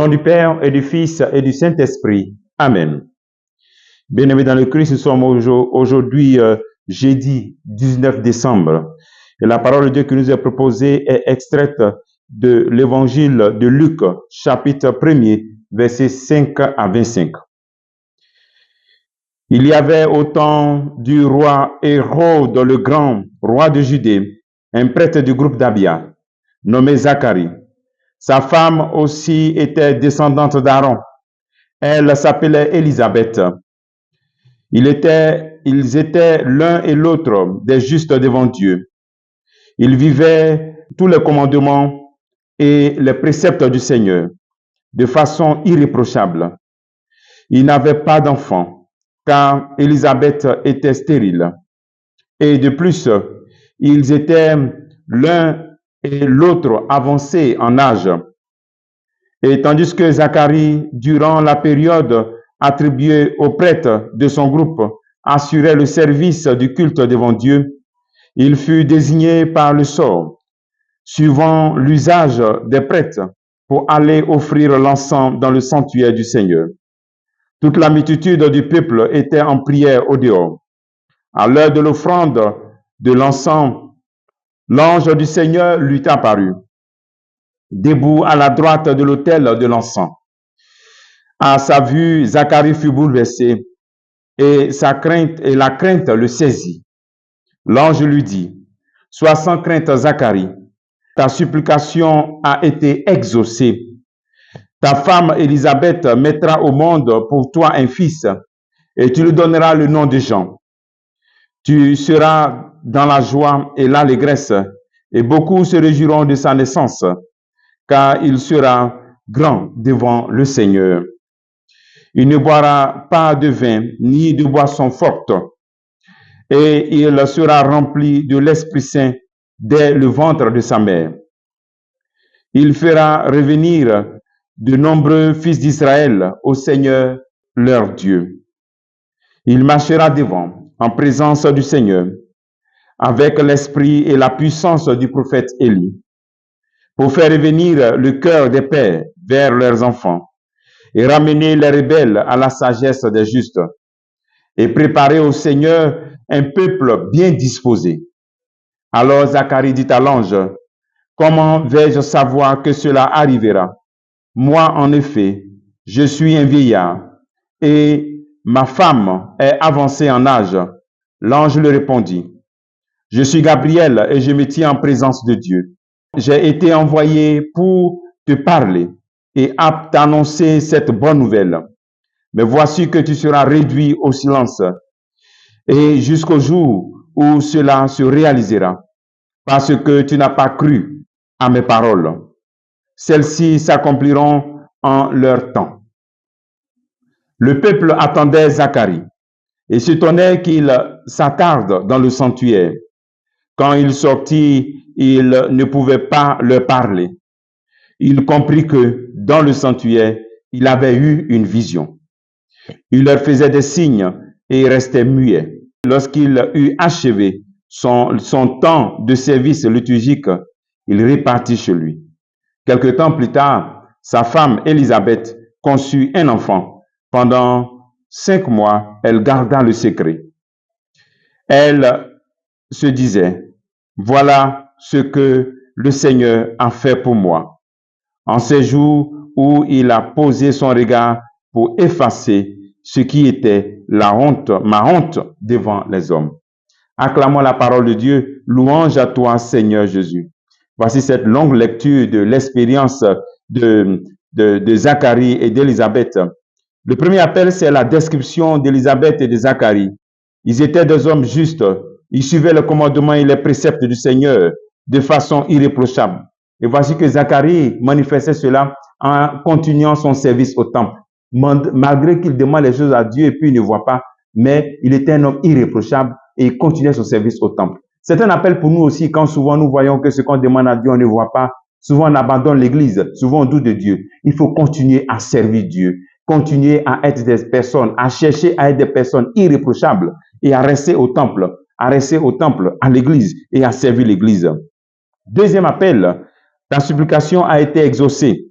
nom du Père et du Fils et du Saint-Esprit. Amen. Bien-aimés dans le Christ, nous sommes aujourd'hui jeudi 19 décembre. Et la parole de Dieu qui nous est proposée est extraite de l'évangile de Luc, chapitre 1er, versets 5 à 25. Il y avait au temps du roi Hérode le Grand, roi de Judée, un prêtre du groupe d'Abia, nommé Zacharie. Sa femme aussi était descendante d'Aaron. Elle s'appelait Élisabeth. Ils étaient l'un et l'autre des justes devant Dieu. Ils vivaient tous les commandements et les préceptes du Seigneur de façon irréprochable. Ils n'avaient pas d'enfants, car Élisabeth était stérile. Et de plus, ils étaient l'un et l'autre avancés en âge. Et tandis que Zacharie, durant la période attribuée aux prêtres de son groupe, assurait le service du culte devant Dieu, il fut désigné par le sort, suivant l'usage des prêtres, pour aller offrir l'encens dans le sanctuaire du Seigneur. Toute la multitude du peuple était en prière au dehors. À l'heure de l'offrande de l'encens, l'ange du Seigneur lui apparut, debout à la droite de l'autel de l'encens. À sa vue, Zacharie fut bouleversé et la crainte le saisit. L'ange lui dit, « Sois sans crainte, Zacharie, ta supplication a été exaucée. Ta femme Élisabeth mettra au monde pour toi un fils et tu lui donneras le nom de Jean. Tu seras dans la joie et l'allégresse et beaucoup se réjouiront de sa naissance, car il sera grand devant le Seigneur. Il ne boira pas de vin ni de boisson forte, et il sera rempli de l'Esprit Saint dès le ventre de sa mère. Il fera revenir de nombreux fils d'Israël au Seigneur leur Dieu. Il marchera devant, en présence du Seigneur, avec l'esprit et la puissance du prophète Élie, pour faire revenir le cœur des pères vers leurs enfants, et ramener les rebelles à la sagesse des justes, et préparer au Seigneur un peuple bien disposé. Alors Zacharie dit à l'ange, « Comment vais-je savoir que cela arrivera? Moi, en effet, je suis un vieillard, et ma femme est avancée en âge. » L'ange lui répondit, « Je suis Gabriel, et je me tiens en présence de Dieu. J'ai été envoyé pour te parler et à t'annoncer cette bonne nouvelle. Mais voici que tu seras réduit au silence, et jusqu'au jour où cela se réalisera, parce que tu n'as pas cru à mes paroles. Celles-ci s'accompliront en leur temps. » Le peuple attendait Zacharie et s'étonnait qu'il s'attarde dans le sanctuaire. Quand il sortit, il ne pouvait pas leur parler. Il comprit que dans le sanctuaire, il avait eu une vision. Il leur faisait des signes et restait muet. Lorsqu'il eut achevé son temps de service liturgique, il repartit chez lui. Quelque temps plus tard, sa femme Élisabeth conçut un enfant. Pendant 5 mois, elle garda le secret. Elle se disait, « Voilà ce que le Seigneur a fait pour moi. » En ces jours où il a posé son regard pour effacer ce qui était ma honte devant les hommes. Acclamons la parole de Dieu. Louange à toi, Seigneur Jésus. Voici cette longue lecture de l'expérience de Zacharie et d'Élisabeth. Le premier appel, c'est la description d'Élisabeth et de Zacharie. Ils étaient des hommes justes. Ils suivaient le commandement et les préceptes du Seigneur de façon irréprochable. Et voici que Zacharie manifestait cela en continuant son service au temple. Malgré qu'il demande les choses à Dieu et puis il ne voit pas, mais il était un homme irréprochable et il continuait son service au temple. C'est un appel pour nous aussi quand souvent nous voyons que ce qu'on demande à Dieu, on ne voit pas. Souvent on abandonne l'église, souvent on doute de Dieu. Il faut continuer à servir Dieu, continuer à être des personnes, à chercher à être des personnes irréprochables et à rester au temple, à l'église et à servir l'église. Deuxième appel, ta supplication a été exaucée.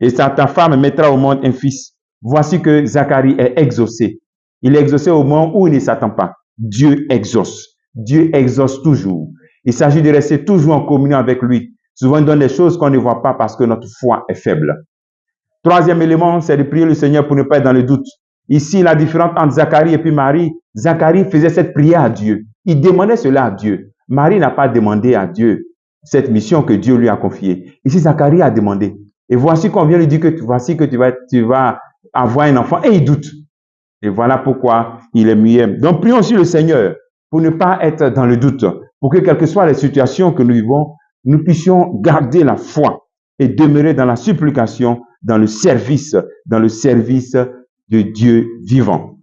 et ta femme mettra au monde un fils. Voici que Zacharie est exaucé. Il est exaucé au moment où il ne s'attend pas. Dieu exauce. Dieu exauce toujours. Il s'agit de rester toujours en communion avec lui. Souvent, il donne des choses qu'on ne voit pas parce que notre foi est faible. Troisième élément, c'est de prier le Seigneur pour ne pas être dans le doute. Ici, la différence entre Zacharie et puis Marie, Zacharie faisait cette prière à Dieu. Il demandait cela à Dieu. Marie n'a pas demandé à Dieu cette mission que Dieu lui a confiée. Ici, Zacharie a demandé. Et voici qu'on vient lui dire que voici que tu vas avoir un enfant. Et il doute. Et voilà pourquoi il est muet. Donc, prions aussi le Seigneur pour ne pas être dans le doute. Pour que, quelles que soient les situations que nous vivons, nous puissions garder la foi et demeurer dans la supplication, dans le service de Dieu vivant.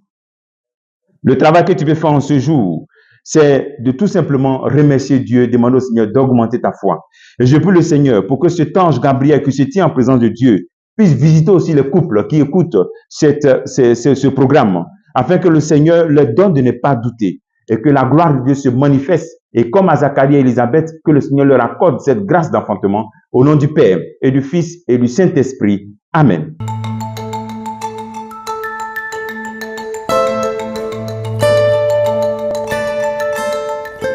Le travail que tu peux faire en ce jour, c'est de tout simplement remercier Dieu, demander au Seigneur d'augmenter ta foi. Et je prie le Seigneur pour que cet ange Gabriel qui se tient en présence de Dieu puisse visiter aussi les couples qui écoutent ce programme, afin que le Seigneur leur donne de ne pas douter et que la gloire de Dieu se manifeste. Et comme à Zacharie et Élisabeth, que le Seigneur leur accorde cette grâce d'enfantement au nom du Père et du Fils et du Saint-Esprit. Amen.